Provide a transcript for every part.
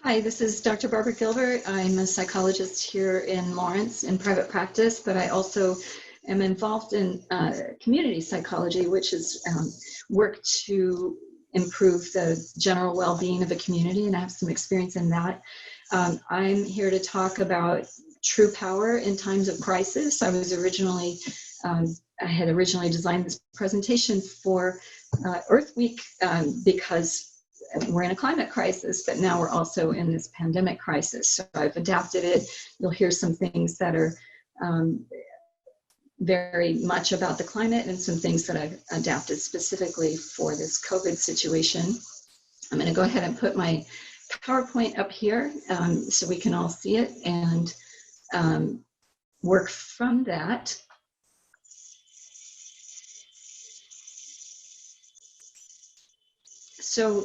Hi, this is Dr. Barbara Gilbert. I'm a psychologist here in Lawrence in private practice, but I also am involved in community psychology, which is work to improve the general well-being of a community, and I have some experience in that. I'm here to talk about true power in times of crisis. I had originally designed this presentation for Earth Week because we're in a climate crisis, but now we're also in this pandemic crisis. So I've adapted it. You'll hear some things that are very much about the climate and some things that I've adapted specifically for this COVID situation. I'm going to go ahead and put my PowerPoint up here so we can all see it and work from that. So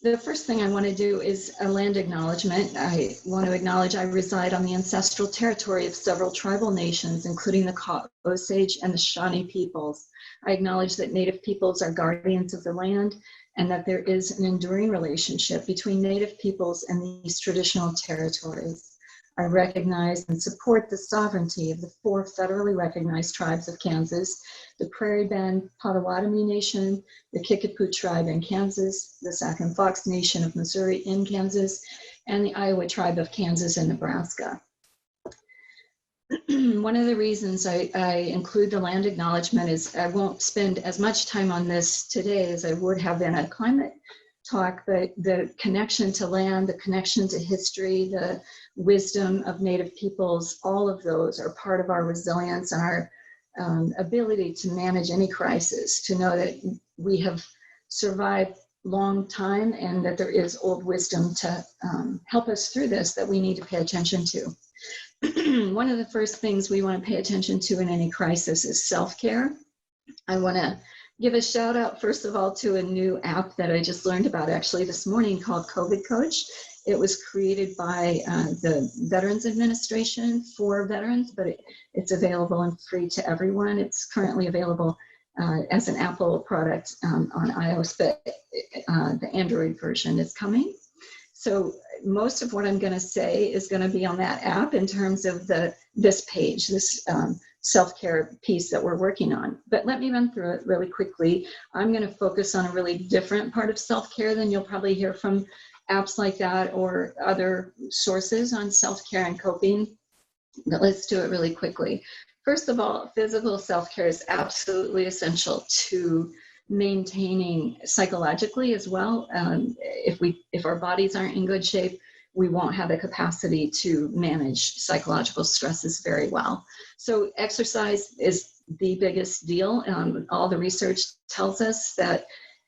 the first thing I want to do is a land acknowledgement. I want to acknowledge I reside on the ancestral territory of several tribal nations, including the Osage and the Shawnee peoples. I acknowledge that Native peoples are guardians of the land and that there is an enduring relationship between Native peoples and these traditional territories. I recognize and support the sovereignty of the 4 federally recognized tribes of Kansas, the Prairie Band Potawatomi Nation, the Kickapoo Tribe in Kansas, the Sac and Fox Nation of Missouri in Kansas, and the Iowa Tribe of Kansas and Nebraska. One of the reasons I include the land acknowledgement is I won't spend as much time on this today as I would have in a climate talk, but the connection to land, the connection to history, the wisdom of Native peoples, all of those are part of our resilience and our ability to manage any crisis, to know that we have survived long time and that there is old wisdom to help us through this that we need to pay attention to. One of the first things we want to pay attention to in any crisis is self-care. I want to give a shout out, first of all, to a new app that I just learned about actually this morning called COVID Coach. It was created by the Veterans Administration for veterans, but it's available and free to everyone. It's currently available as an Apple product on iOS, but the Android version is coming. So most of what I'm going to say is going to be on that app in terms of this page, this self-care piece that we're working on. But let me run through it really quickly. I'm going to focus on a really different part of self-care than you'll probably hear from apps like that or other sources on self-care and coping. But let's do it really quickly. First of all, physical self-care is absolutely essential to maintaining psychologically as well. If our bodies aren't in good shape, we won't have the capacity to manage psychological stresses very well. So exercise is the biggest deal. All the research tells us that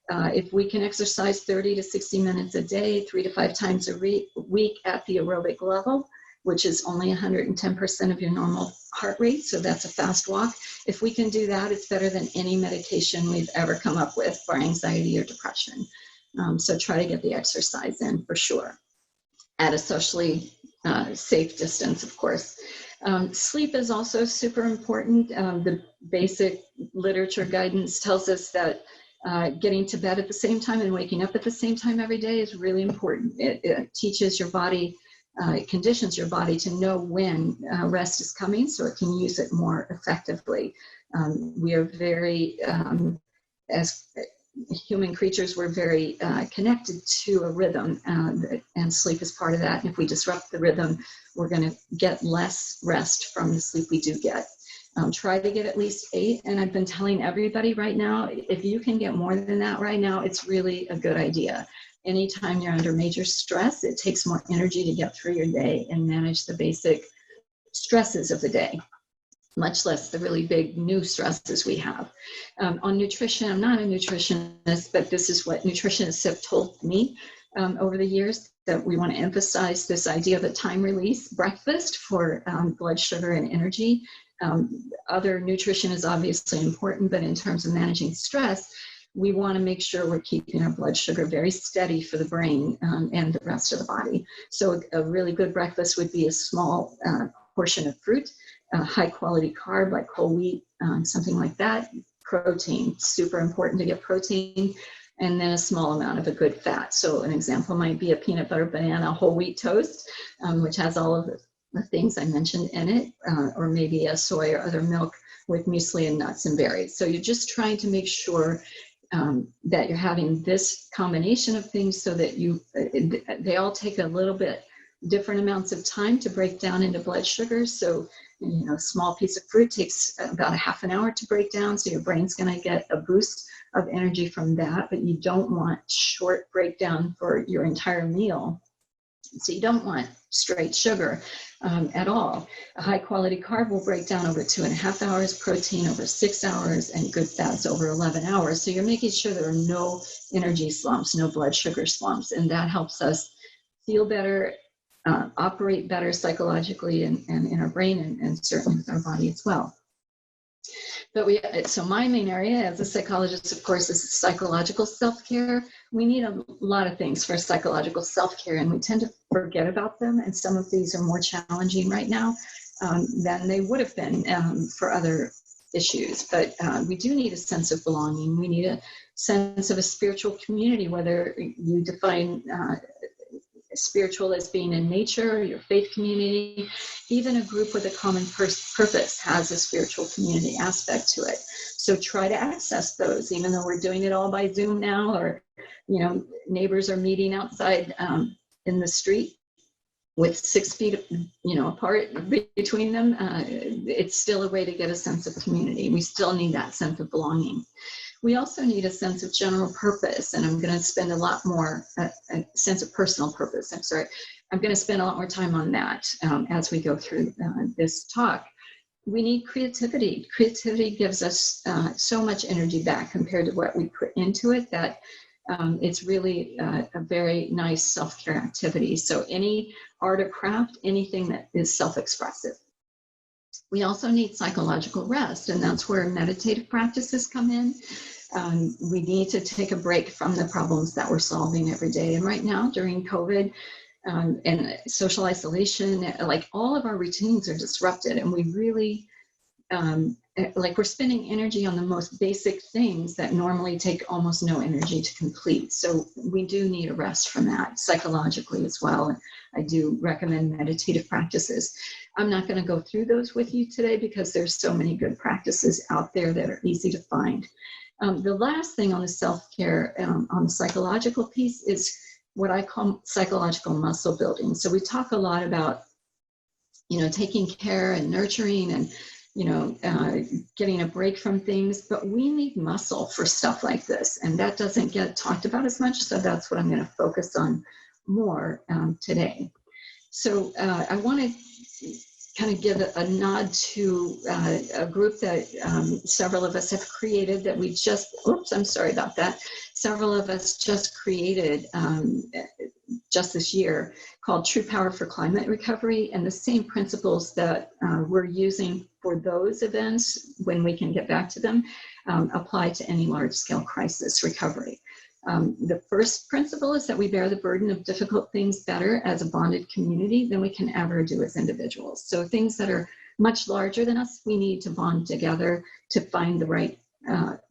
if we can exercise 30 to 60 minutes a day, 3 to 5 times a week at the aerobic level, which is only 110% of your normal heart rate, so that's a fast walk. If we can do that, it's better than any medication we've ever come up with for anxiety or depression. So try to get the exercise in for sure, at a socially safe distance, of course. Sleep is also super important. The basic literature guidance tells us that getting to bed at the same time and waking up at the same time every day is really important. It teaches your body, it conditions your body to know when rest is coming so it can use it more effectively. We are very, as human creatures, we're very connected to a rhythm, and sleep is part of that. And if we disrupt the rhythm, we're going to get less rest from the sleep we do get. Try to get at least 8, and I've been telling everybody right now, if you can get more than that right now, it's really a good idea. Anytime you're under major stress, it takes more energy to get through your day and manage the basic stresses of the day, much less the really big new stresses we have. On nutrition, I'm not a nutritionist, but this is what nutritionists have told me over the years, that we want to emphasize this idea of a time release breakfast for blood sugar and energy. Other nutrition is obviously important, but in terms of managing stress, we want to make sure we're keeping our blood sugar very steady for the brain and the rest of the body. So a really good breakfast would be a small portion of fruit, high quality carb like whole wheat, something like that. Protein, super important to get protein. and then a small amount of a good fat. So an example might be a peanut butter banana whole wheat toast, which has all of the things I mentioned in it, or maybe a soy or other milk with muesli and nuts and berries. So you're just trying to make sure that you're having this combination of things so that they all take a little bit different amounts of time to break down into blood sugars. So, a small piece of fruit takes about a half an hour to break down. So your brain's going to get a boost of energy from that, but you don't want short breakdown for your entire meal. So you don't want straight sugar at all. A high quality carb will break down over 2.5 hours, protein over 6 hours, and good fats over 11 hours. So you're making sure there are no energy slumps, no blood sugar slumps, and that helps us feel better, operate better psychologically and in our brain and certainly with our body as well. But so my main area as a psychologist, of course, is psychological self-care. We need a lot of things for psychological self-care, and we tend to forget about them. And some of these are more challenging right now than they would have been for other issues. But we do need a sense of belonging. We need a sense of a spiritual community, whether you define spiritual as being in nature, your faith community, even a group with a common purpose has a spiritual community aspect to it. So try to access those, even though we're doing it all by Zoom now, or, neighbors are meeting outside in the street with 6 feet, apart between them. It's still a way to get a sense of community. We still need that sense of belonging. We also need a sense of general purpose, and I'm going to spend a sense of personal purpose. I'm going to spend a lot more time on that as we go through this talk. We need creativity. Creativity gives us so much energy back compared to what we put into it that it's really a very nice self-care activity. So any art or craft, anything that is self-expressive. We also need psychological rest, and that's where meditative practices come in. We need to take a break from the problems that we're solving every day. And right now, during COVID and social isolation, like all of our routines are disrupted, and we really, we're spending energy on the most basic things that normally take almost no energy to complete. So we do need a rest from that psychologically as well. I do recommend meditative practices. I'm not going to go through those with you today because there's so many good practices out there that are easy to find. The last thing on the self-care, on the psychological piece, is what I call psychological muscle building. So we talk a lot about, taking care and nurturing and, getting a break from things, but we need muscle for stuff like this. And that doesn't get talked about as much. So that's what I'm going to focus on more today. So I want to kind of give a nod to a group that several of us have created that we just, several of us just created just this year, called True Power for Climate Recovery. And the same principles that we're using for those events, when we can get back to them, apply to any large-scale crisis recovery. The first principle is that we bear the burden of difficult things better as a bonded community than we can ever do as individuals. So things that are much larger than us, we need to bond together to find the right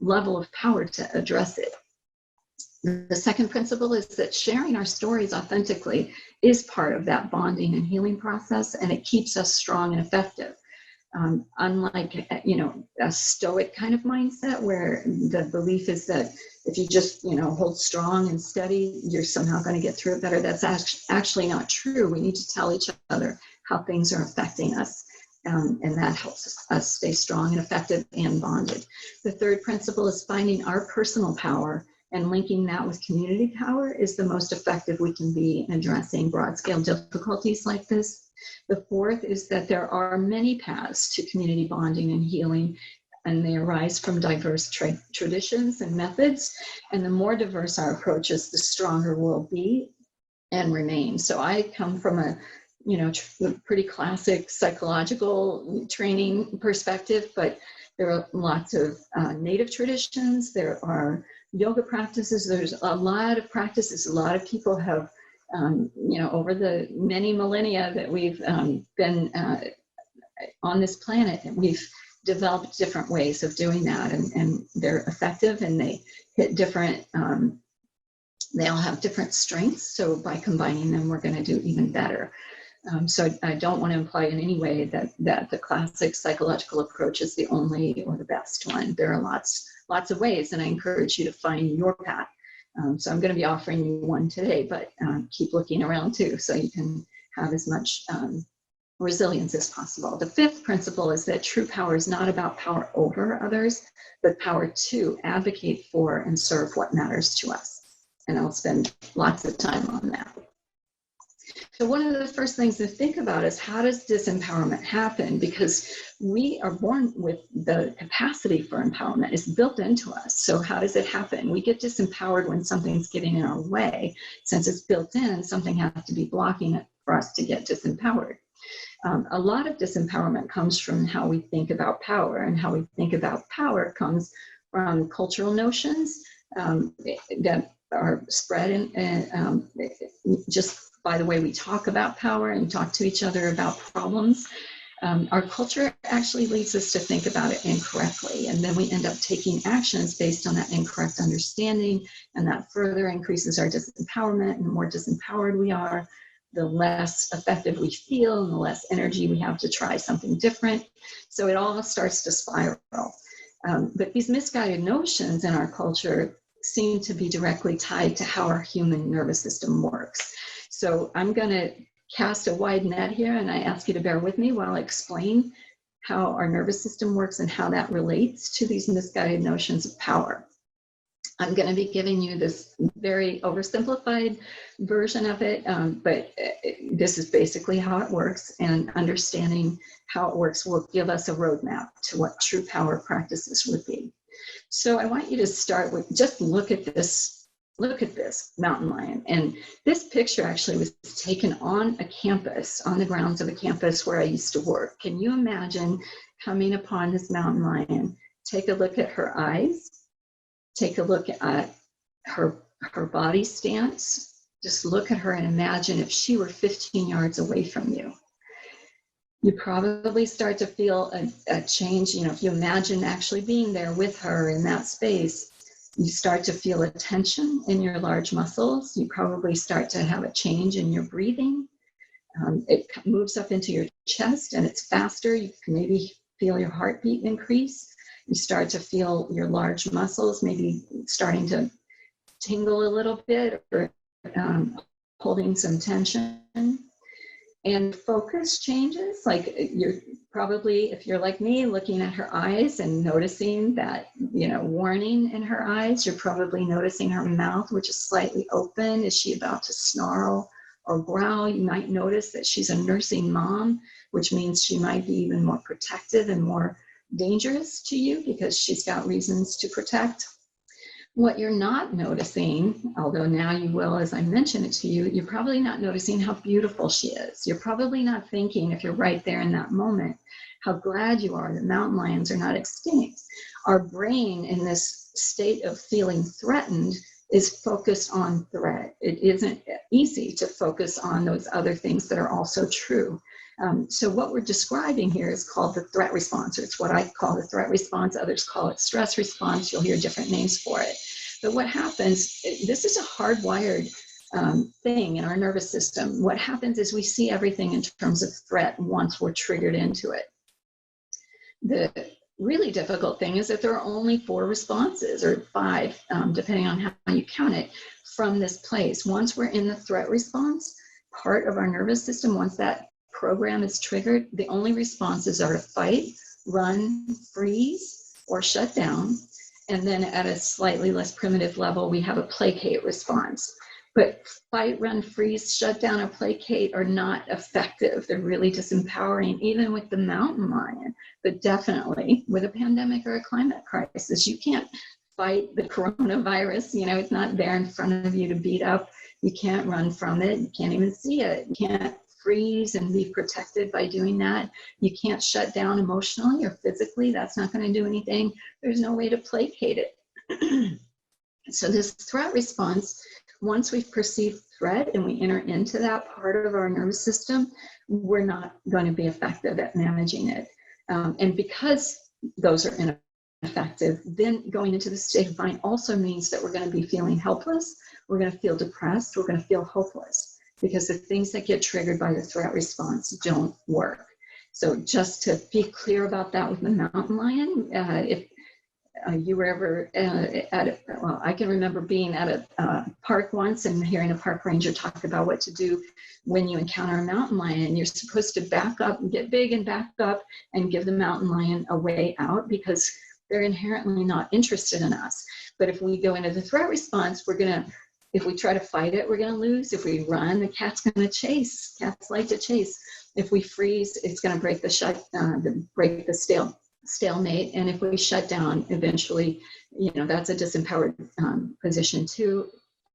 level of power to address it. The second principle is that sharing our stories authentically is part of that bonding and healing process, and it keeps us strong and effective. Unlike, a stoic kind of mindset where the belief is that if you just, hold strong and steady, you're somehow going to get through it better. That's actually not true. We need to tell each other how things are affecting us. And that helps us stay strong and effective and bonded. The third principle is finding our personal power and linking that with community power is the most effective we can be in addressing broad-scale difficulties like this. The fourth is that there are many paths to community bonding and healing, and they arise from diverse traditions and methods. And the more diverse our approaches, the stronger we'll be and remain. So I come from a pretty classic psychological training perspective, but there are lots of native traditions. There are yoga practices. There's a lot of practices. A lot of people have, over the many millennia that we've been on this planet, we've developed different ways of doing that, and they're effective, and they hit different, they all have different strengths. So by combining them, we're going to do even better. So I don't want to imply in any way that the classic psychological approach is the only or the best one. There are lots of ways, and I encourage you to find your path. So I'm going to be offering you one today, but keep looking around too, so you can have as much resilience as possible. The fifth principle is that true power is not about power over others, but power to advocate for and serve what matters to us. And I'll spend lots of time on that. So one of the first things to think about is, how does disempowerment happen? Because we are born with the capacity for empowerment. It's built into us. So how does it happen? We get disempowered when something's getting in our way. Since it's built in, something has to be blocking it for us to get disempowered. A lot of disempowerment comes from how we think about power, and how we think about power comes from cultural notions that are spread in just by the way we talk about power and talk to each other about problems. Our culture actually leads us to think about it incorrectly, and then we end up taking actions based on that incorrect understanding, and that further increases our disempowerment. And the more disempowered we are, the less effective we feel, and the less energy we have to try something different. So it all starts to spiral. But these misguided notions in our culture seem to be directly tied to how our human nervous system works. So I'm going to cast a wide net here, and I ask you to bear with me while I explain how our nervous system works and how that relates to these misguided notions of power. I'm going to be giving you this very oversimplified version of it, but this is basically how it works, and understanding how it works will give us a roadmap to what true power practices would be. So I want you to start with, just look at this mountain lion. And this picture actually was taken on a campus, on the grounds of a campus where I used to work. Can you imagine coming upon this mountain lion? Take a look at her eyes. Take a look at her body stance. Just look at her and imagine if she were 15 yards away from you. You probably start to feel a change. You know, if you imagine actually being there with her in that space, you start to feel a tension in your large muscles. You probably start to have a change in your breathing. It moves up into your chest, and it's faster. You can maybe feel your heartbeat increase. You start to feel your large muscles maybe starting to tingle a little bit, or holding some tension. And focus changes. Like, you're probably, if you're like me, looking at her eyes and noticing that, you know, warning in her eyes. You're probably noticing her mouth, which is slightly open. Is she about to snarl or growl? You might notice that she's a nursing mom, which means she might be even more protective and more dangerous to you because she's got reasons to protect. What you're not noticing, although now you will as I mention it to you, you're probably not noticing how beautiful she is. You're probably not thinking, if you're right there in that moment, how glad you are that mountain lions are not extinct. Our brain, in this state of feeling threatened, is focused on threat. It isn't easy to focus on those other things that are also true. So what we're describing here is called the threat response, or it's what I call the threat response. Others call it stress response. You'll hear different names for it. But what happens, this is a hardwired thing in our nervous system. What happens is we see everything in terms of threat once we're triggered into it. The really difficult thing is that there are only 4 responses, or 5, depending on how you count it, from this place. Once we're in the threat response part of our nervous system, once that program is triggered, the only responses are to fight, run, freeze, or shut down. And then at a slightly less primitive level, we have a placate response. But fight, run, freeze, shut down, or placate are not effective. They're really disempowering, even with the mountain lion, but definitely with a pandemic or a climate crisis. You can't fight the coronavirus. You know, it's not there in front of you to beat up. You can't run from it. You can't even see it. You can't freeze and be protected by doing that. You can't shut down emotionally or physically. That's not going to do anything. There's no way to placate it. So this threat response, once we've perceived threat and we enter into that part of our nervous system, we're not going to be effective at managing it. And because those are ineffective. Then going into the state of mind also means that we're going to be feeling helpless, we're going to feel depressed, we're going to feel hopeless, because the things that get triggered by the threat response don't work. So just to be clear about that with the mountain lion, if you were ever well, I can remember being at a park once and hearing a park ranger talk about what to do when you encounter a mountain lion. You're supposed to back up and get big and back up and give the mountain lion a way out, because they're inherently not interested in us. But if we go into the threat response, if we try to fight it, we're gonna lose. If we run, the cat's gonna chase. Cats like to chase. If we freeze, it's gonna break the stalemate. And if we shut down, eventually, that's a disempowered position too.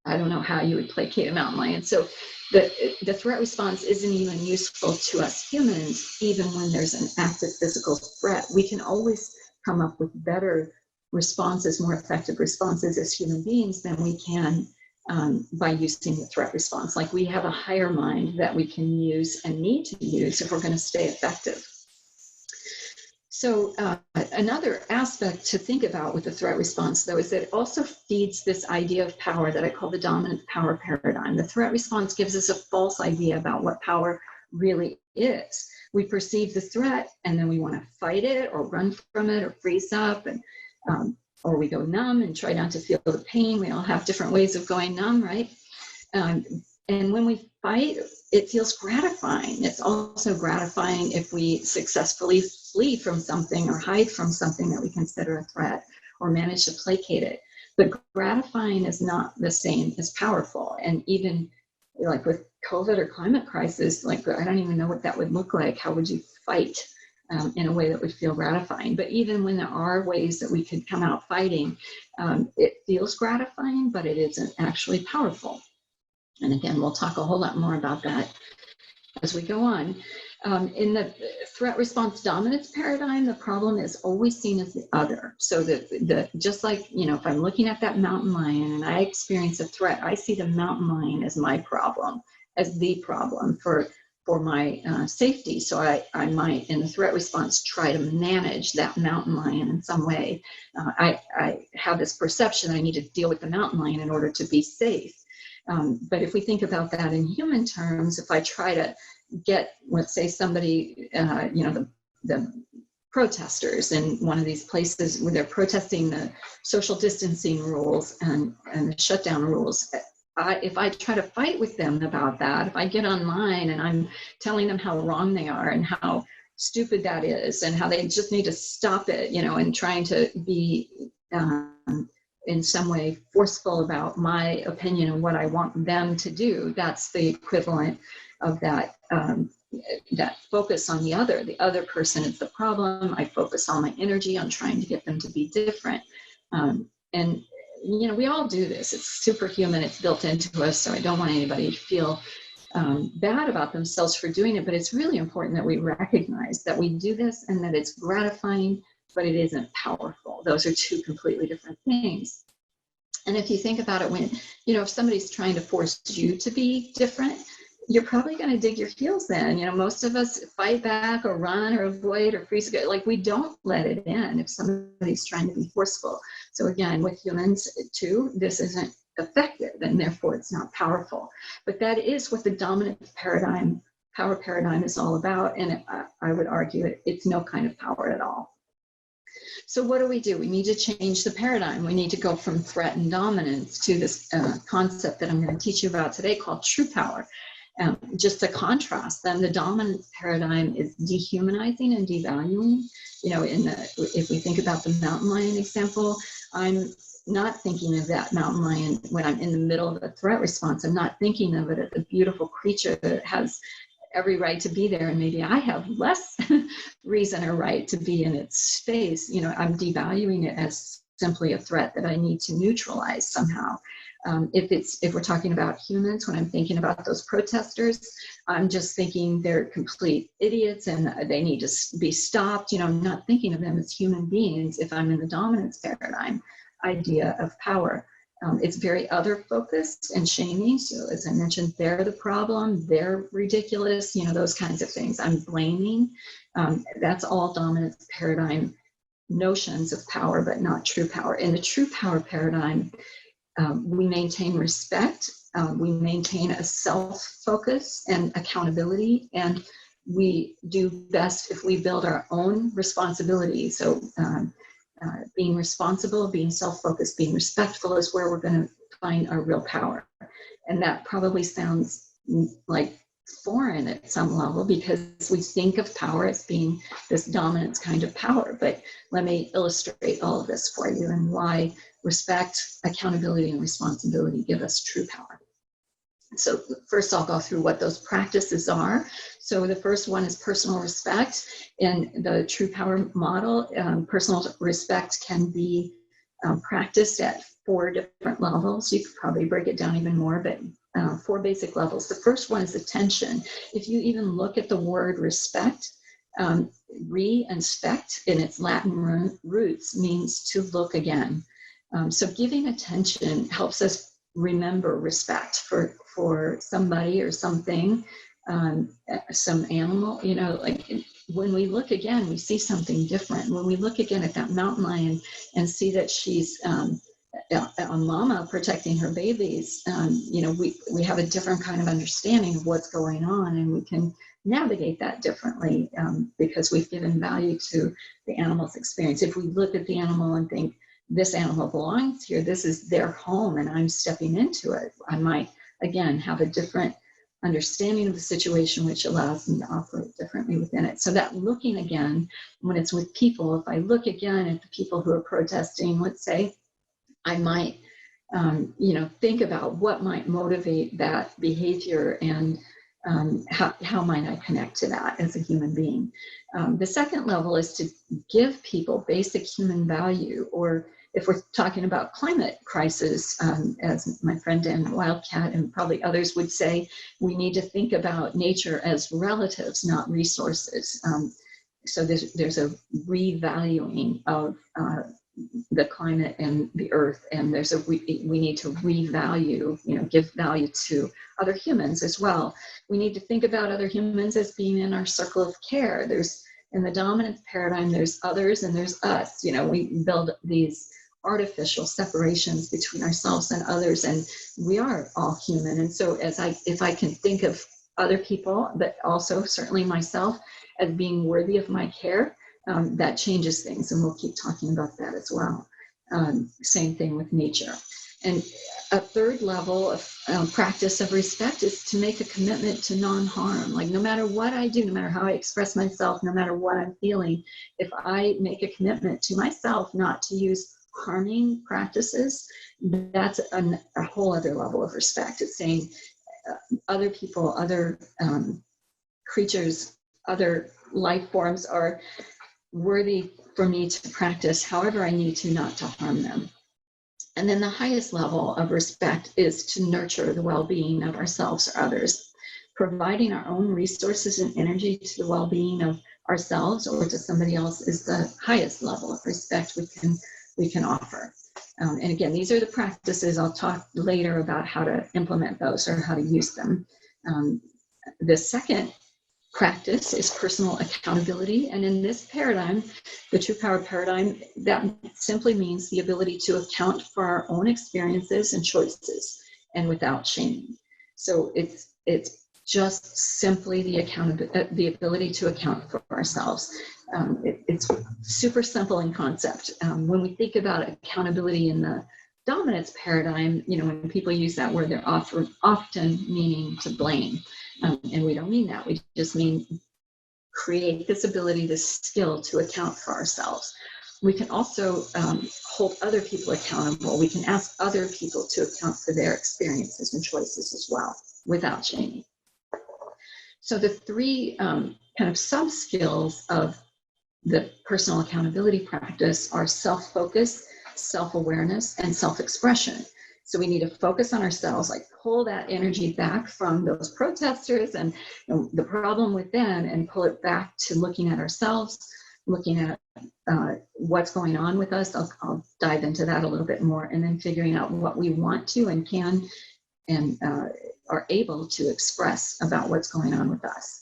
I don't know how you would placate a mountain lion. So the threat response isn't even useful to us humans, even when there's an active physical threat. We can always come up with better responses, more effective responses as human beings than we can by using the threat response. Like, we have a higher mind that we can use and need to use if we're going to stay effective. So another aspect to think about with the threat response, though, is that it also feeds this idea of power that I call the dominant power paradigm. The threat response gives us a false idea about what power really is. We perceive the threat, and then we want to fight it or run from it or freeze up, and or we go numb and try not to feel the pain. We all have different ways of going numb, right? And when we fight, it feels gratifying. It's also gratifying if we successfully flee from something or hide from something that we consider a threat, or manage to placate it. But gratifying is not the same as powerful. And even like with COVID or climate crisis, like, I don't even know what that would look like. How would you fight in a way that would feel gratifying? But even when there are ways that we could come out fighting, it feels gratifying, but it isn't actually powerful. And again, we'll talk a whole lot more about that as we go on. In the threat response dominance paradigm, the problem is always seen as the other. So just like, if I'm looking at that mountain lion and I experience a threat, I see the mountain lion as my problem, as the problem for my safety. So I might, in the threat response, try to manage that mountain lion in some way. I have this perception that I need to deal with the mountain lion in order to be safe. But if we think about that in human terms, if I try to get, let's say, somebody, the protesters in one of these places where they're protesting the social distancing rules and the shutdown rules, if I try to fight with them about that, if I get online and I'm telling them how wrong they are and how stupid that is and how they just need to stop it, and trying to be in some way forceful about my opinion and what I want them to do, that's the equivalent of that that focus on the other person is the problem. I focus all my energy on trying to get them to be different. And we all do this. It's superhuman. It's built into us. So I don't want anybody to feel bad about themselves for doing it. But it's really important that we recognize that we do this and that it's gratifying, but it isn't powerful. Those are two completely different things. And if you think about it, when, if somebody's trying to force you to be different, you're probably going to dig your heels in. Most of us fight back or run or avoid or freeze. Like, we don't let it in if somebody's trying to be forceful. So again, with humans too, this isn't effective, and therefore it's not powerful. But that is what the dominant power paradigm is all about. And I would argue it's no kind of power at all. So what do? We need to change the paradigm. We need to go from threat and dominance to this concept that I'm going to teach you about today called true power. Just to contrast them, the dominant paradigm is dehumanizing and devaluing. If we think about the mountain lion example, I'm not thinking of that mountain lion when I'm in the middle of a threat response. I'm not thinking of it as a beautiful creature that has every right to be there, and maybe I have less reason or right to be in its space. I'm devaluing it as simply a threat that I need to neutralize somehow. If we're talking about humans, when I'm thinking about those protesters, I'm just thinking they're complete idiots and they need to be stopped. I'm not thinking of them as human beings if I'm in the dominance paradigm idea of power. It's very other focused and shaming. So as I mentioned, they're the problem, they're ridiculous, those kinds of things. I'm blaming. That's all dominance paradigm notions of power, but not true power. In the true power paradigm, we maintain respect, we maintain a self-focus and accountability, and we do best if we build our own responsibility. So being responsible, being self-focused, being respectful is where we're going to find our real power. And that probably sounds like foreign at some level, because we think of power as being this dominance kind of power. But let me illustrate all of this for you and why respect, accountability, and responsibility give us true power. So first I'll go through what those practices are. So the first one is personal respect. In the true power model, personal respect can be practiced at 4 different levels. You could probably break it down even more, but 4 basic levels. The first one is attention. If you even look at the word respect, re and spect in its Latin roots means to look again. So giving attention helps us remember respect for somebody or something, some animal, you know, like when we look again, we see something different. When we look again at that mountain lion and see that she's a mama protecting her babies, you know, we have a different kind of understanding of what's going on, and we can navigate that differently because we've given value to the animal's experience. If we look at the animal and think, this animal belongs here, this is their home, and I'm stepping into it, I might, again, have a different understanding of the situation, which allows me to operate differently within it. So that looking again, when it's with people, if I look again at the people who are protesting, let's say, I might, you know, think about what might motivate that behavior, and how might I connect to that as a human being. The second level is to give people basic human value, or if we're talking about climate crisis, as my friend Dan Wildcat and probably others would say, we need to think about nature as relatives, not resources. So there's a revaluing of the climate and the earth, and there's we need to revalue, you know, give value to other humans as well. We need to think about other humans as being in our circle of care. There's, in the dominance paradigm, there's others and there's us. You know, we build these artificial separations between ourselves and others, and we are all human. And so if I can think of other people, but also certainly myself, as being worthy of my care, that changes things, and we'll keep talking about that as well. Same thing with nature. And a third level of practice of respect is to make a commitment to non-harm. Like, no matter what I do, no matter how I express myself, no matter what I'm feeling, if I make a commitment to myself not to use harming practices, that's a whole other level of respect. It's saying other people, other creatures, other life forms are worthy for me to practice however I need to, not to harm them. And then the highest level of respect is to nurture the well-being of ourselves or others. Providing our own resources and energy to the well-being of ourselves or to somebody else is the highest level of respect we can offer. And again, these are the practices. I'll talk later about how to implement those or how to use them. The second practice is personal accountability. And in this paradigm, the true power paradigm, that simply means the ability to account for our own experiences and choices, and without shame. So it's just simply the ability to account for ourselves. It's super simple in concept. When we think about accountability in the dominance paradigm, you know, when people use that word, they're often meaning to blame. And we don't mean that. We just mean create this ability, this skill to account for ourselves. We can also hold other people accountable. We can ask other people to account for their experiences and choices as well, without shaming. So the three kind of sub-skills of the personal accountability practice are self-focus, self-awareness, and self-expression. So we need to focus on ourselves, like pull that energy back from those protesters and the problem with them, and pull it back to looking at ourselves, looking at what's going on with us. I'll dive into that a little bit more, and then figuring out what we want to and can and are able to express about what's going on with us.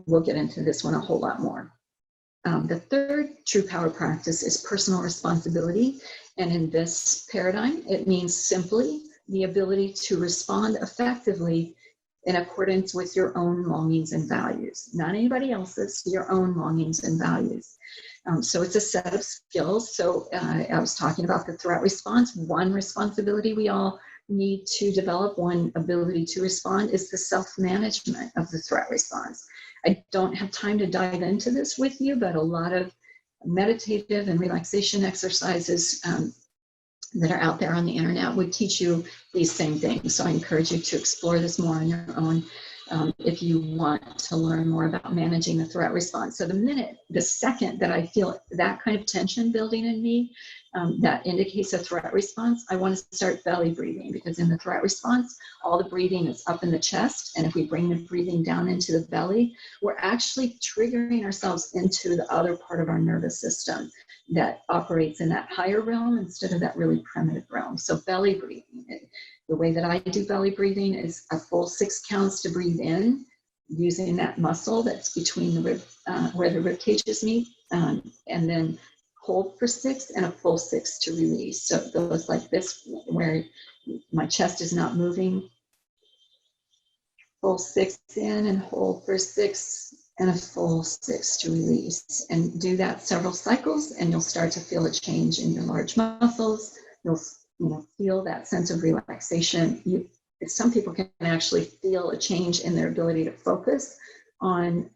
We'll get into this one a whole lot more. The third true power practice is personal responsibility. And in this paradigm, it means simply the ability to respond effectively in accordance with your own longings and values, not anybody else's, your own longings and values. So it's a set of skills. So I was talking about the threat response. One responsibility we all need to develop, one ability to respond, is the self-management of the threat response. I don't have time to dive into this with you, but a lot of meditative and relaxation exercises that are out there on the internet would teach you these same things. So I encourage you to explore this more on your own if you want to learn more about managing the threat response. So the second that I feel that kind of tension building in me, that indicates a threat response, I want to start belly breathing, because in the threat response, all the breathing is up in the chest. And if we bring the breathing down into the belly, we're actually triggering ourselves into the other part of our nervous system that operates in that higher realm instead of that really primitive realm. So belly breathing, the way that I do belly breathing is a full 6 counts to breathe in, using that muscle that's between the rib, where the rib cages meet, and then hold for 6 and a full 6 to release. So it goes like this, where my chest is not moving. Full 6 in and hold for 6 and a full 6 to release. And do that several cycles and you'll start to feel a change in your large muscles. You'll feel that sense of relaxation. Some people can actually feel a change in their ability to focus on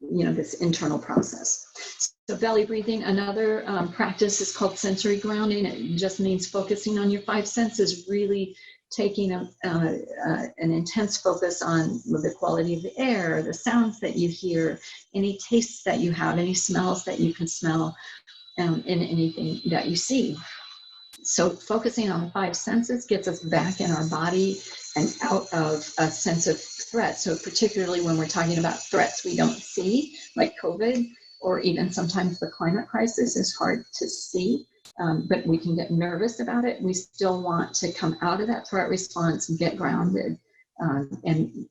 this internal process. So belly breathing, another practice is called sensory grounding. It just means focusing on your 5 senses, really taking an intense focus on the quality of the air, the sounds that you hear, any tastes that you have, any smells that you can smell, in anything that you see. So focusing on the 5 senses gets us back in our body and out of a sense of threat. So particularly when we're talking about threats we don't see, like COVID, or even sometimes the climate crisis is hard to see, but we can get nervous about it. We still want to come out of that threat response and get grounded, and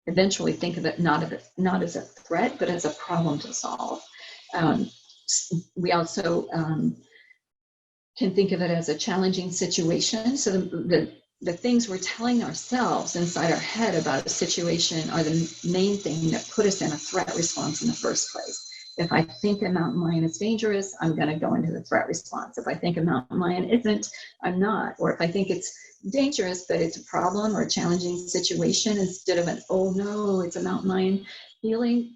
eventually think of it not as a threat, but as a problem to solve. We also can think of it as a challenging situation. So the things we're telling ourselves inside our head about a situation are the main thing that put us in a threat response in the first place. If I think a mountain lion is dangerous, I'm going to go into the threat response. If I think a mountain lion isn't, I'm not. Or if I think it's dangerous, but it's a problem or a challenging situation, instead of an, oh no, it's a mountain lion feeling,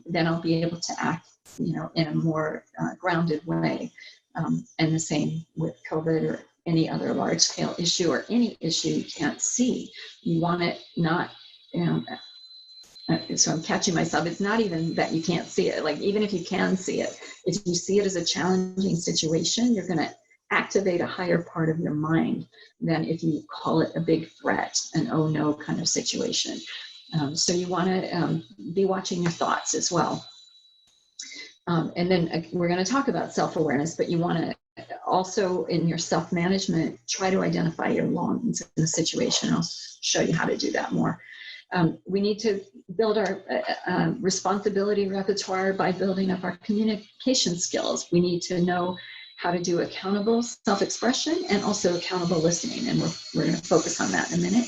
then I'll be able to act, in a more grounded way. And the same with COVID or any other large scale issue or any issue you can't see. You want it not, so I'm catching myself. It's not even that you can't see it. Like, even if you can see it, if you see it as a challenging situation, you're going to activate a higher part of your mind than if you call it a big threat, an oh no kind of situation. So you want to be watching your thoughts as well. And then we're going to talk about self-awareness, but you want to also, in your self-management, try to identify your longings in the situation. I'll show you how to do that more. We need to build our responsibility repertoire by building up our communication skills. We need to know how to do accountable self-expression and also accountable listening, and we're going to focus on that in a minute.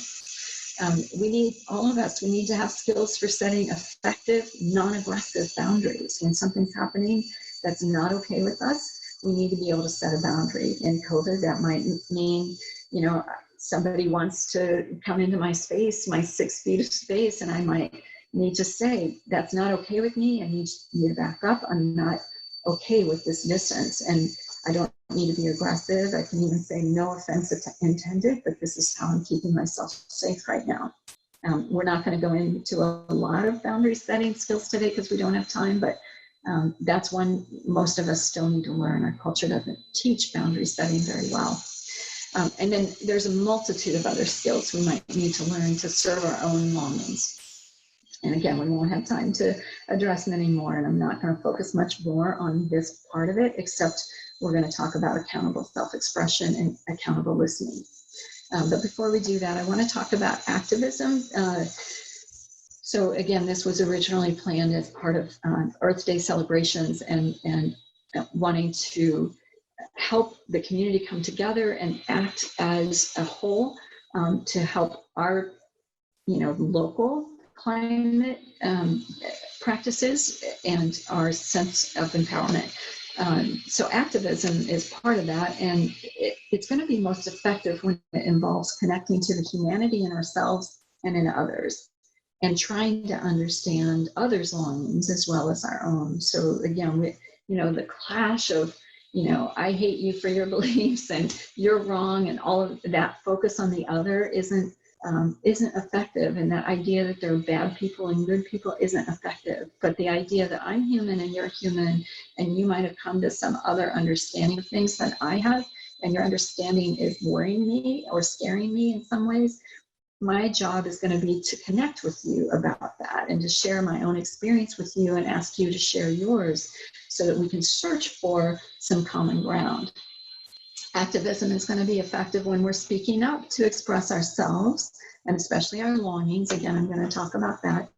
All of us need to have skills for setting effective, non-aggressive boundaries. When something's happening that's not okay with us, we need to be able to set a boundary. In COVID, that might mean, somebody wants to come into my space, my 6 feet of space, and I might need to say, that's not okay with me. I need you to back up. I'm not okay with this distance. And I don't need to be aggressive. I can even say no offense intended, but this is how I'm keeping myself safe right now. We're not going to go into a lot of boundary setting skills today because we don't have time, but that's one most of us still need to learn. Our culture doesn't teach boundary setting very well. And then there's a multitude of other skills we might need to learn to serve our own longings. And again, we won't have time to address many more, and I'm not going to focus much more on this part of it, except we're going to talk about accountable self-expression and accountable listening. But before we do that, I want to talk about activism. So again, this was originally planned as part of Earth Day celebrations and wanting to help the community come together and act as a whole to help our, local climate practices and our sense of empowerment. So activism is part of that, and it's going to be most effective when it involves connecting to the humanity in ourselves and in others, and trying to understand others' longings as well as our own. So again, the clash of, I hate you for your beliefs and you're wrong, and all of that focus on the other isn't effective. And that idea that there are bad people and good people isn't effective. But the idea that I'm human and you're human, and you might have come to some other understanding of things than I have, and your understanding is worrying me or scaring me in some ways, my job is going to be to connect with you about that and to share my own experience with you and ask you to share yours so that we can search for some common ground. Activism is going to be effective when we're speaking up to express ourselves and especially our longings. Again, I'm going to talk about that.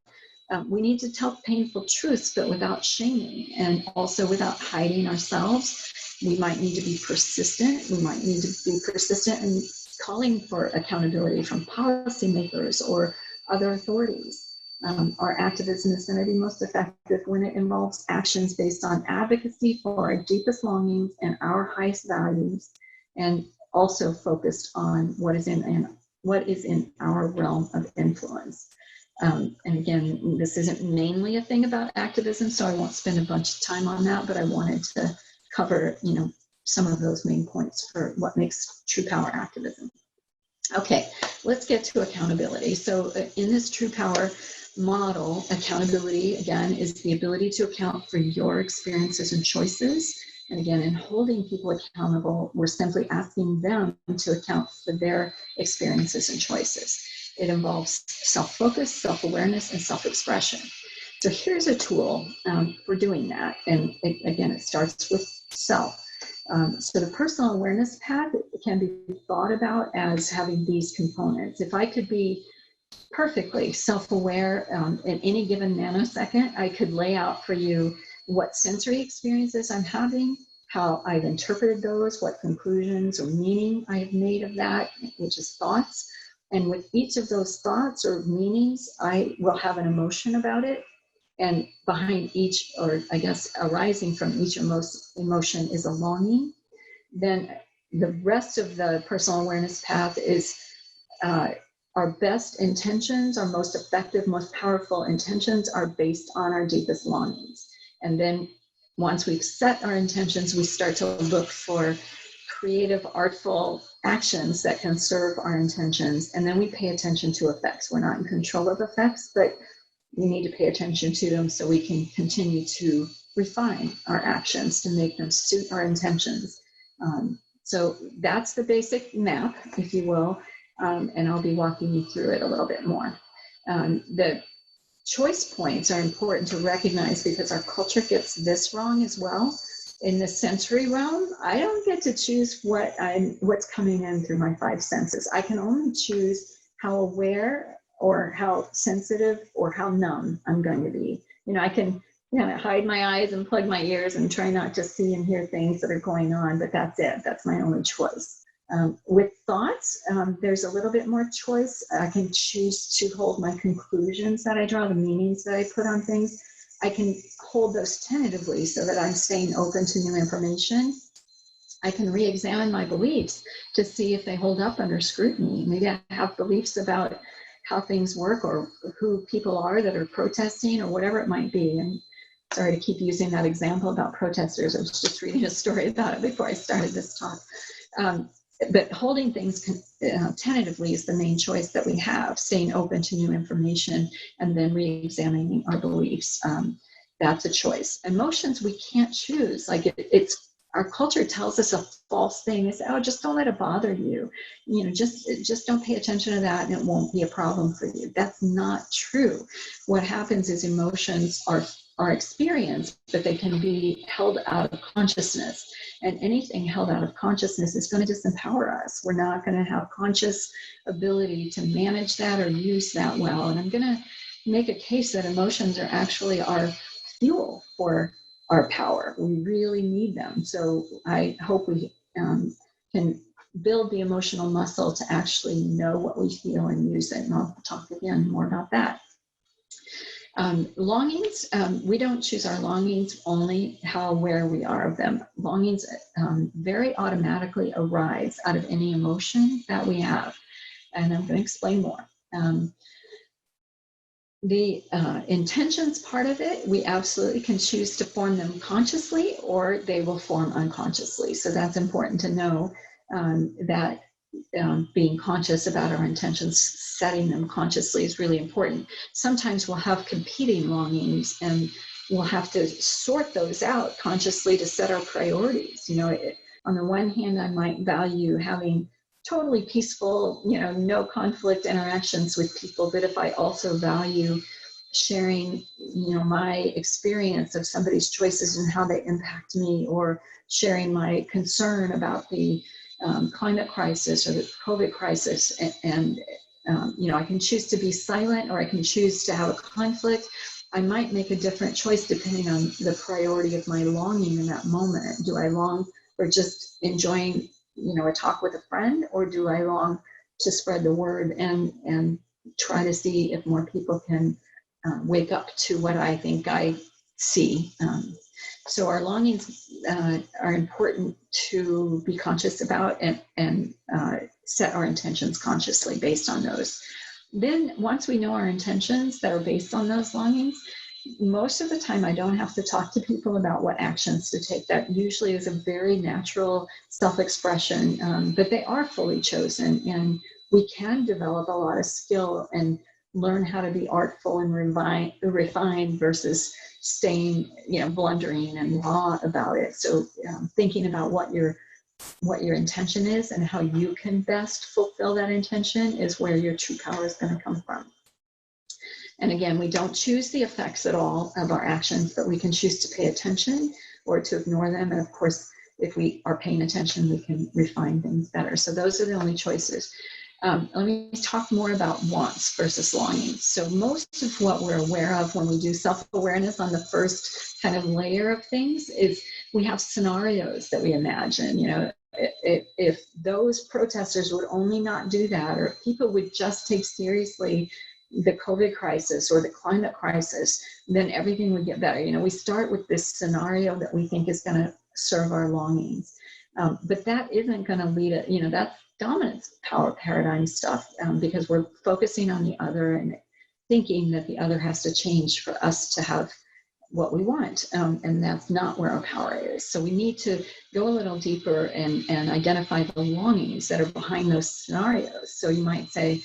We need to tell painful truths, but without shaming and also without hiding ourselves. We might need to be persistent. We might need to be persistent in calling for accountability from policymakers or other authorities. Our activism is going to be most effective when it involves actions based on advocacy for our deepest longings and our highest values, and also focused on what is in our realm of influence. And again, this isn't mainly a thing about activism, so I won't spend a bunch of time on that, but I wanted to cover, some of those main points for what makes true power activism. Okay, let's get to accountability. So in this true power model, accountability, again, is the ability to account for your experiences and choices. And again, in holding people accountable, we're simply asking them to account for their experiences and choices. It involves self-focus, self-awareness, and self-expression. So here's a tool for doing that. And it starts with self. So the personal awareness path can be thought about as having these components. If I could be perfectly self-aware in any given nanosecond, I could lay out for you what sensory experiences I'm having, how I've interpreted those, what conclusions or meaning I have made of that, which is thoughts. And with each of those thoughts or meanings, I will have an emotion about it. And behind each, or I guess arising from each emotion, is a longing. Then the rest of the personal awareness path is our best intentions, our most effective, most powerful intentions are based on our deepest longings. And then once we've set our intentions, we start to look for creative, artful actions that can serve our intentions. And then we pay attention to effects. We're not in control of effects, but we need to pay attention to them so we can continue to refine our actions to make them suit our intentions. So that's the basic map, if you will, and I'll be walking you through it a little bit more. The choice points are important to recognize because our culture gets this wrong as well. In the sensory realm, I don't get to choose what's coming in through my five senses. I can only choose how aware or how sensitive or how numb I'm going to be. I can hide my eyes and plug my ears and try not to see and hear things that are going on, but that's it. That's my only choice. With thoughts, there's a little bit more choice. I can choose to hold my conclusions that I draw, the meanings that I put on things. I can hold those tentatively so that I'm staying open to new information. I can re-examine my beliefs to see if they hold up under scrutiny. Maybe I have beliefs about how things work or who people are that are protesting or whatever it might be. And sorry to keep using that example about protesters. I was just reading a story about it before I started this talk. But holding things tentatively is the main choice that we have, staying open to new information and then re-examining our beliefs. That's a choice. Emotions we can't choose. Like it's our culture tells us a false thing. They say, oh, just don't let it bother you. Just don't pay attention to that and it won't be a problem for you. That's not true. What happens is emotions are experienced, but they can be held out of consciousness. And anything held out of consciousness is going to disempower us. We're not going to have conscious ability to manage that or use that well. And I'm going to make a case that emotions are actually our fuel for our power. We really need them. So I hope we can build the emotional muscle to actually know what we feel and use it. And I'll talk again more about that. Longings, we don't choose our longings, only how aware we are of them. Longings very automatically arise out of any emotion that we have. And I'm going to explain more. The intentions part of it, we absolutely can choose to form them consciously, or they will form unconsciously. So that's important to know, that being conscious about our intentions, setting them consciously is really important. Sometimes we'll have competing longings, and we'll have to sort those out consciously to set our priorities. You know, on the one hand, I might value having totally peaceful, you know, no conflict interactions with people, but if I also value sharing, you know, my experience of somebody's choices and how they impact me, or sharing my concern about the climate crisis or the COVID crisis, and you know, I can choose to be silent, or I can choose to have a conflict. I might make a different choice depending on the priority of my longing in that moment. Do I long for just enjoying, you know, a talk with a friend, or do I long to spread the word and try to see if more people can wake up to what I think I see? So our longings are important to be conscious about, and set our intentions consciously based on those. Then once we know our intentions that are based on those longings, most of the time I don't have to talk to people about what actions to take. That usually is a very natural self-expression, but they are fully chosen, and we can develop a lot of skill and learn how to be artful and refined versus staying, you know, blundering and raw about it. So thinking about what your intention is and how you can best fulfill that intention is where your true power is going to come from. And again, we don't choose the effects at all of our actions, but we can choose to pay attention or to ignore them. And of course, if we are paying attention, we can refine things better. So those are the only choices. Let me talk more about wants versus longings. So most of what we're aware of when we do self-awareness on the first kind of layer of things is we have scenarios that we imagine. You know, if those protesters would only not do that, or if people would just take seriously the COVID crisis or the climate crisis, then everything would get better. You know, we start with this scenario that we think is going to serve our longings. But that isn't going to lead it, you know, that's dominance power paradigm stuff, because we're focusing on the other and thinking that the other has to change for us to have what we want. And that's not where our power is. So we need to go a little deeper and identify the longings that are behind those scenarios. So you might say,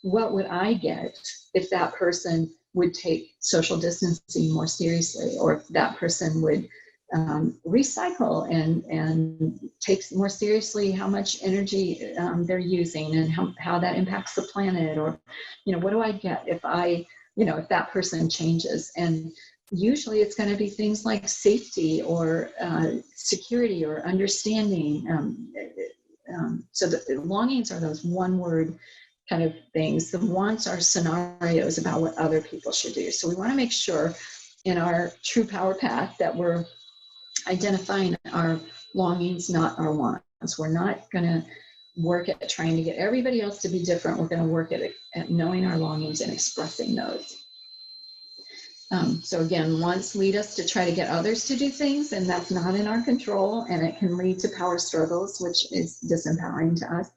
what would I get if that person would take social distancing more seriously, or if that person would recycle and take more seriously how much energy they're using, and how that impacts the planet? Or, you know, what do I get if I, you know, if that person changes? And usually it's going to be things like safety or security or understanding. So the longings are those one word kind of things. The wants are scenarios about what other people should do. So we want to make sure in our true power path that we're identifying our longings, not our wants. We're not going to work at trying to get everybody else to be different. We're going to work at knowing our longings and expressing those. So again, wants lead us to try to get others to do things, and that's not in our control, and it can lead to power struggles, which is disempowering to us.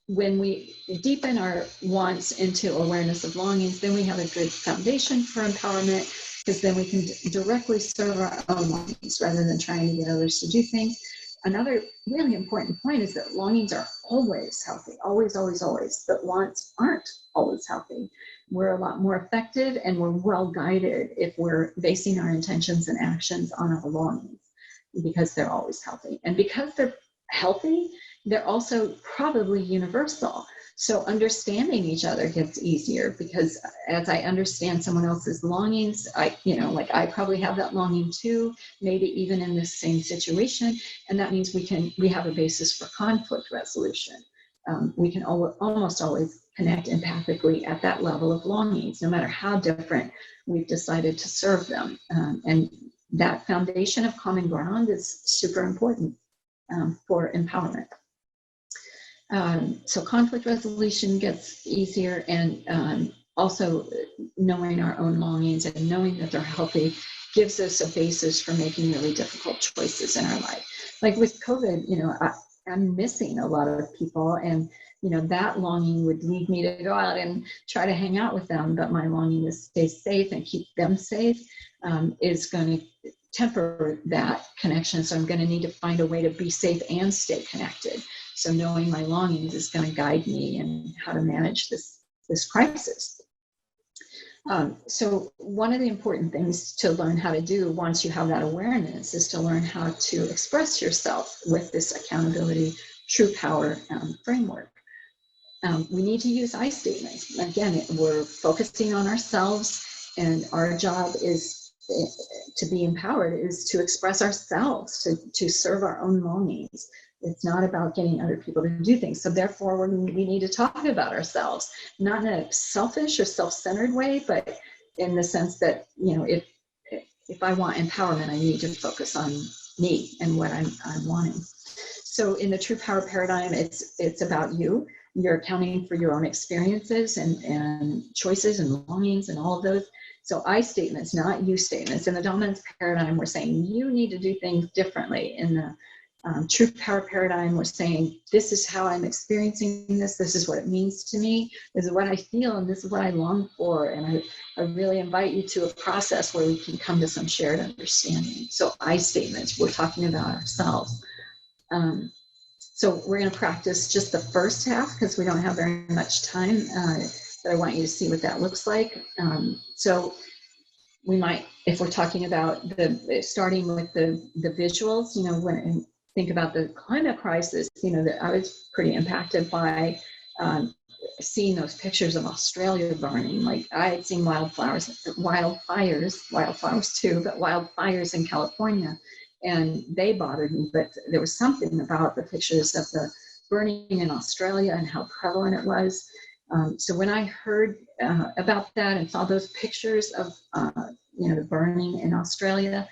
When we deepen our wants into awareness of longings, then we have a good foundation for empowerment, because then we can directly serve our own longings rather than trying to get others to do things. Another really important point is that longings are always healthy, always, always, always, but wants aren't always healthy. We're a lot more effective and we're well guided if we're basing our intentions and actions on our longings, because they're always healthy. And because they're healthy, they're also probably universal. So understanding each other gets easier, because as I understand someone else's longings, I probably have that longing too, maybe even in this same situation. And that means we have a basis for conflict resolution. we can almost always connect empathically at that level of longings, no matter how different we've decided to serve them. And that foundation of common ground is super important for empowerment. So conflict resolution gets easier, and also knowing our own longings and knowing that they're healthy gives us a basis for making really difficult choices in our life. Like with COVID, I'm missing a lot of people, and that longing would lead me to go out and try to hang out with them, but my longing to stay safe and keep them safe is going to temper that connection. So I'm going to need to find a way to be safe and stay connected. So knowing my longings is going to guide me in how to manage this crisis. So one of the important things to learn how to do once you have that awareness is to learn how to express yourself with this accountability, true power framework. We need to use I statements. Again, we're focusing on ourselves, and our job is to be empowered is to express ourselves, to serve our own longings. It's not about getting other people to do things. So therefore, we need to talk about ourselves, not in a selfish or self-centered way, but in the sense that, if I want empowerment, I need to focus on me and what I'm wanting. So in the true power paradigm, it's about you. You're accounting for your own experiences and choices and longings and all of those. So I statements, not you statements. In the dominance paradigm, we're saying you need to do things differently. In the true power paradigm, we're saying this is how I'm experiencing this. This is what it means to me. This is what I feel, and this is what I long for. And I really invite you to a process where we can come to some shared understanding. So I statements, we're talking about ourselves. So we're going to practice just the first half because we don't have very much time. But I want you to see what that looks like. So we might, if we're talking about starting with the visuals, when think about the climate crisis, that I was pretty impacted by seeing those pictures of Australia burning. Like I had seen wildfires too, but wildfires in California, and they bothered me. But there was something about the pictures of the burning in Australia and how prevalent it was. So when I heard about that and saw those pictures of the burning in Australia,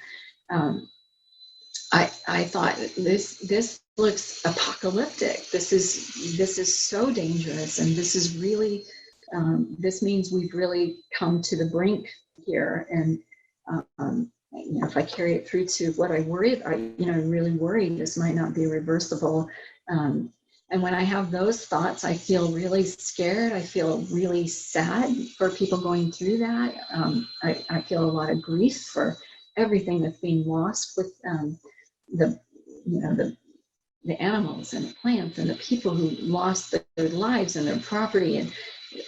I thought this looks apocalyptic. This is so dangerous, and this is really this means we've really come to the brink here. And if I carry it through to what I worried, I really worried this might not be reversible. And when I have those thoughts, I feel really scared. I feel really sad for people going through that. I feel a lot of grief for everything that's being lost with the animals and the plants and the people who lost their lives and their property. And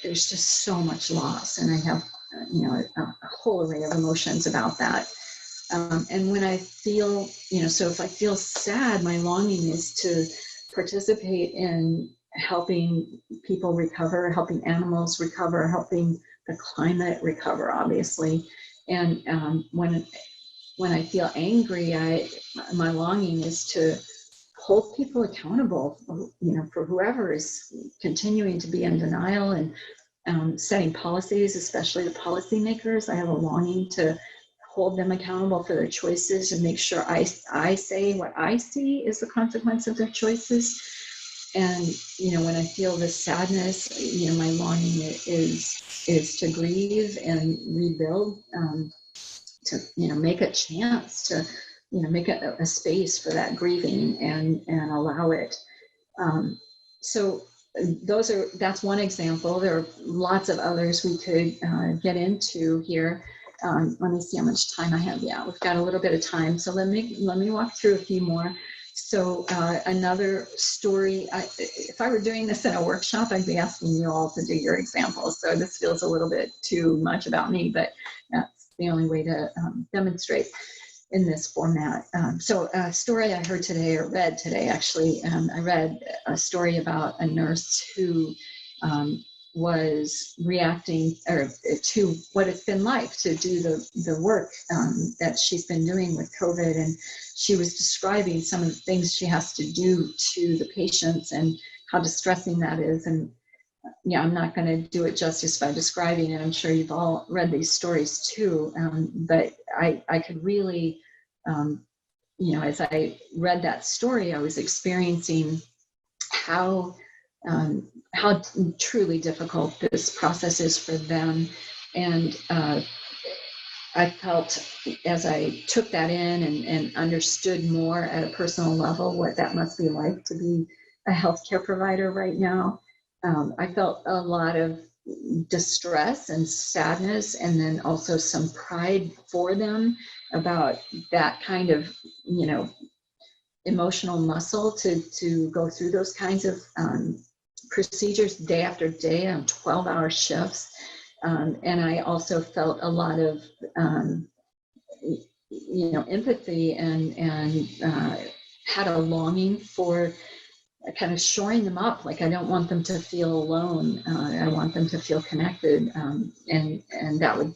there's just so much loss. And I have, a whole array of emotions about that. And when I feel, so if I feel sad, my longing is to participate in helping people recover, helping animals recover, helping the climate recover, obviously. And when I feel angry, my longing is to hold people accountable, for whoever is continuing to be in denial and setting policies, especially the policymakers. I have a longing to hold them accountable for their choices and make sure I say what I see is the consequence of their choices. And, when I feel this sadness, my longing is to grieve and rebuild, to, make a chance to, make a space for that grieving and allow it. So that's one example. There are lots of others we could get into here. Let me see how much time I have. Yeah, we've got a little bit of time. So let me walk through a few more. So another story, if I were doing this in a workshop, I'd be asking you all to do your examples. So this feels a little bit too much about me, but that's the only way to demonstrate in this format. So a story I heard today, or read today actually, I read a story about a nurse who was reacting to what it's been like to do the work that she's been doing with COVID. And she was describing some of the things she has to do to the patients and how distressing that is. And yeah, I'm not going to do it justice by describing it. I'm sure you've all read these stories too. But I could really, as I read that story, I was experiencing how truly difficult this process is for them. And I felt, as I took that in and understood more at a personal level what that must be like to be a healthcare provider right now, I felt a lot of distress and sadness, and then also some pride for them about that kind of, emotional muscle to go through those kinds of procedures day after day on 12-hour shifts. And I also felt a lot of, empathy and had a longing for kind of shoring them up. Like, I don't want them to feel alone. I want them to feel connected. And that would,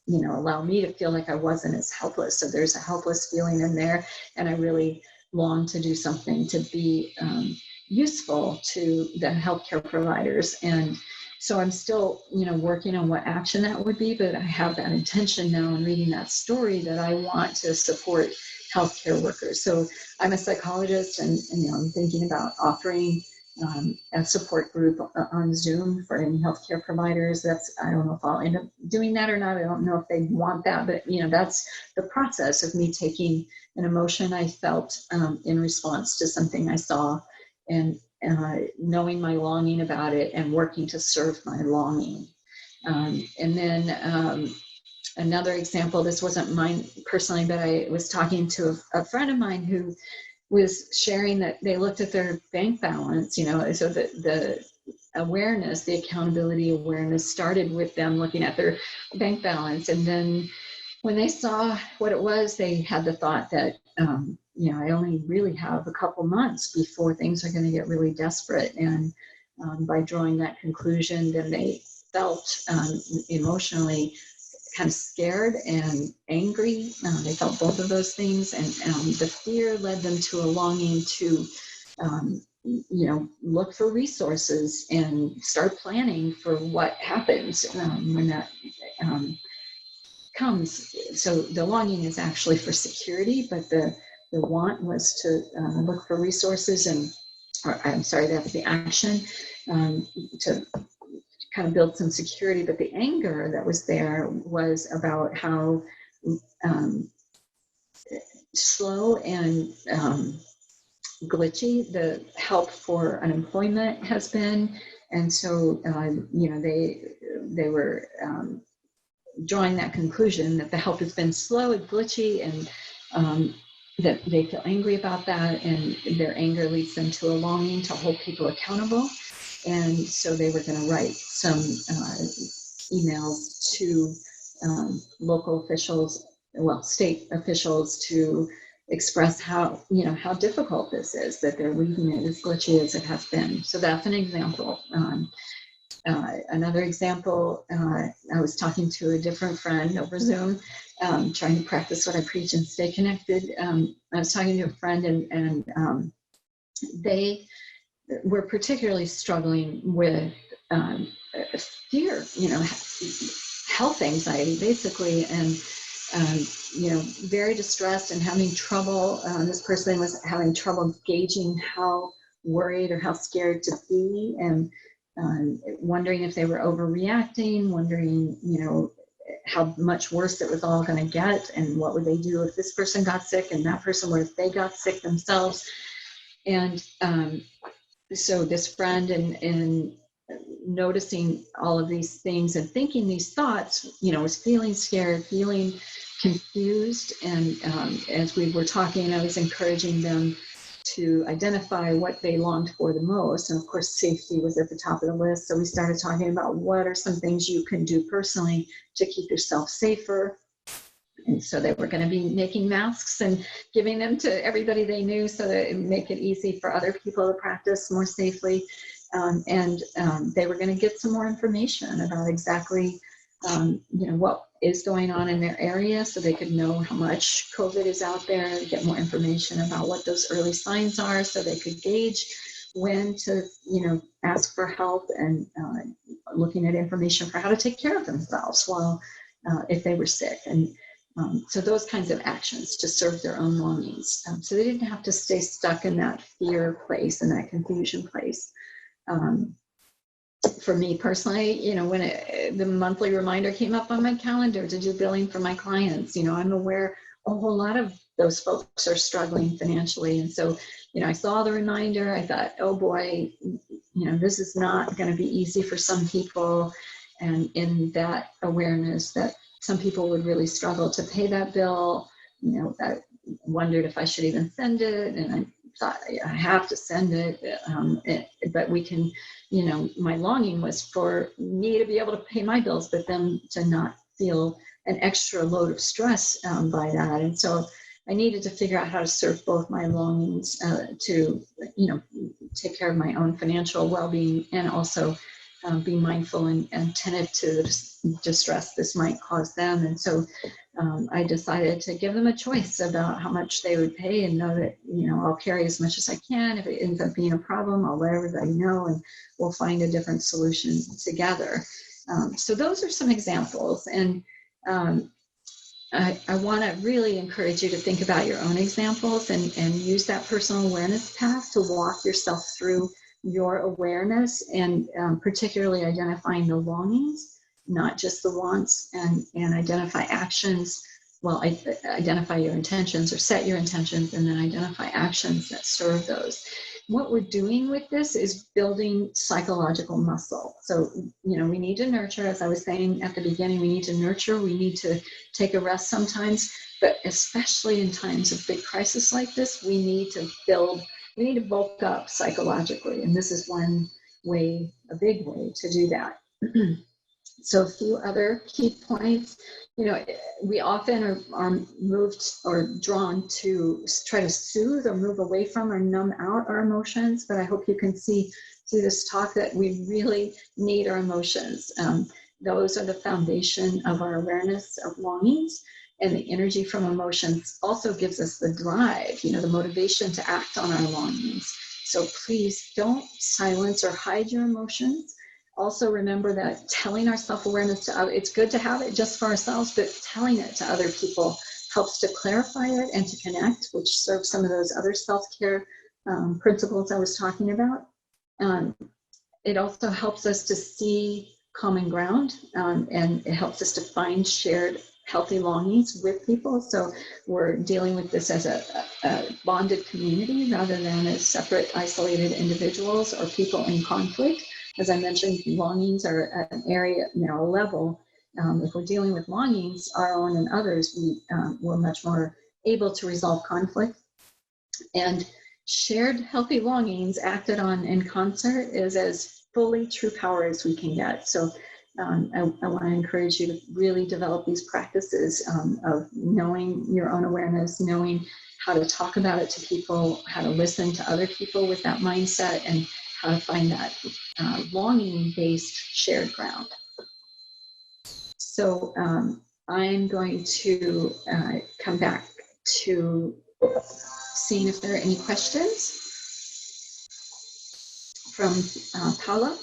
allow me to feel like I wasn't as helpless. So there's a helpless feeling in there. And I really long to do something to be useful to the healthcare providers. And so I'm still, working on what action that would be, but I have that intention now in reading that story that I want to support healthcare workers. So I'm a psychologist, and I'm thinking about offering a support group on Zoom for any healthcare providers. I don't know if I'll end up doing that or not. I don't know if they want that, but that's the process of me taking an emotion I felt in response to something I saw, and knowing my longing about it and working to serve my longing. And then another example, this wasn't mine personally, but I was talking to a friend of mine who was sharing that they looked at their bank balance, so the awareness, the accountability awareness started with them looking at their bank balance. And then when they saw what it was, they had the thought that, I only really have a couple months before things are going to get really desperate. And by drawing that conclusion, then they felt emotionally kind of scared and angry. They felt both of those things. And the fear led them to a longing to, look for resources and start planning for what happens when that comes. So the longing is actually for security, but the want was to look for resources that's the action to kind of build some security. But the anger that was there was about how slow and glitchy the help for unemployment has been. And so, they were drawing that conclusion that the help has been slow and glitchy, and that they feel angry about that, and their anger leads them to a longing to hold people accountable. And so they were going to write some emails to local officials, state officials, to express how difficult this is, that they're leaving it as glitchy as it has been. So that's an example. Another example, I was talking to a different friend over Zoom, trying to practice what I preach and stay connected. I was talking to a friend, and they were particularly struggling with fear, health anxiety, basically, and very distressed and having trouble. This person was having trouble gauging how worried or how scared to be, and wondering if they were overreacting, wondering, how much worse it was all going to get, and what would they do if this person got sick and that person, what if they got sick themselves. And so this friend, and noticing all of these things and thinking these thoughts, was feeling scared, feeling confused. And as we were talking, I was encouraging them to identify what they longed for the most. And of course, safety was at the top of the list. So we started talking about what are some things you can do personally to keep yourself safer. And so they were going to be making masks and giving them to everybody they knew, so that it would make it easy for other people to practice more safely. And they were going to get some more information about exactly, what is going on in their area, so they could know how much COVID is out there, get more information about what those early signs are, so they could gauge when to, ask for help, and looking at information for how to take care of themselves while, if they were sick. And so those kinds of actions to serve their own longings. So they didn't have to stay stuck in that fear place and that confusion place. For me personally, when the monthly reminder came up on my calendar to do billing for my clients, I'm aware a whole lot of those folks are struggling financially. And so, I saw the reminder, I thought, oh boy, this is not going to be easy for some people. And in that awareness that some people would really struggle to pay that bill, I wondered if I should even send it. And I thought, I have to send it. But we can, my longing was for me to be able to pay my bills, but them to not feel an extra load of stress by that. And so I needed to figure out how to serve both my longings to, take care of my own financial well-being, and also be mindful and attentive to the distress this might cause them. And so I decided to give them a choice about how much they would pay, and know that, I'll carry as much as I can. If it ends up being a problem, I'll let everybody know, and we'll find a different solution together. So those are some examples. And I want to really encourage you to think about your own examples and use that personal awareness path to walk yourself through your awareness, and particularly identifying the longings, not just the wants, and identify actions. Well, identify your intentions, or set your intentions, and then identify actions that serve those. What we're doing with this is building psychological muscle. So, we need to nurture, as I was saying at the beginning, we need to nurture, we need to take a rest sometimes, but especially in times of big crisis like this, we need to bulk up psychologically. And this is one way, a big way to do that. So a few other key points. We often are moved or drawn to try to soothe or move away from or numb out our emotions, but I hope you can see through this talk that we really need our emotions. Those are the foundation of our awareness of longings, and the energy from emotions also gives us the drive, the motivation to act on our longings. So please don't silence or hide your emotions. Also remember that telling our self-awareness to others, it's good to have it just for ourselves, but telling it to other people helps to clarify it and to connect, which serves some of those other self-care principles I was talking about. It also helps us to see common ground, and it helps us to find shared healthy longings with people. So we're dealing with this as a bonded community rather than as separate, isolated individuals or people in conflict. As I mentioned, longings are at an area, a level. If we're dealing with longings, our own and others, we're much more able to resolve conflict. And shared healthy longings acted on in concert is as fully true power as we can get. So I want to encourage you to really develop these practices of knowing your own awareness, knowing how to talk about it to people, how to listen to other people with that mindset, and how to find that longing-based shared ground. So I'm going to come back to seeing if there are any questions from Paula.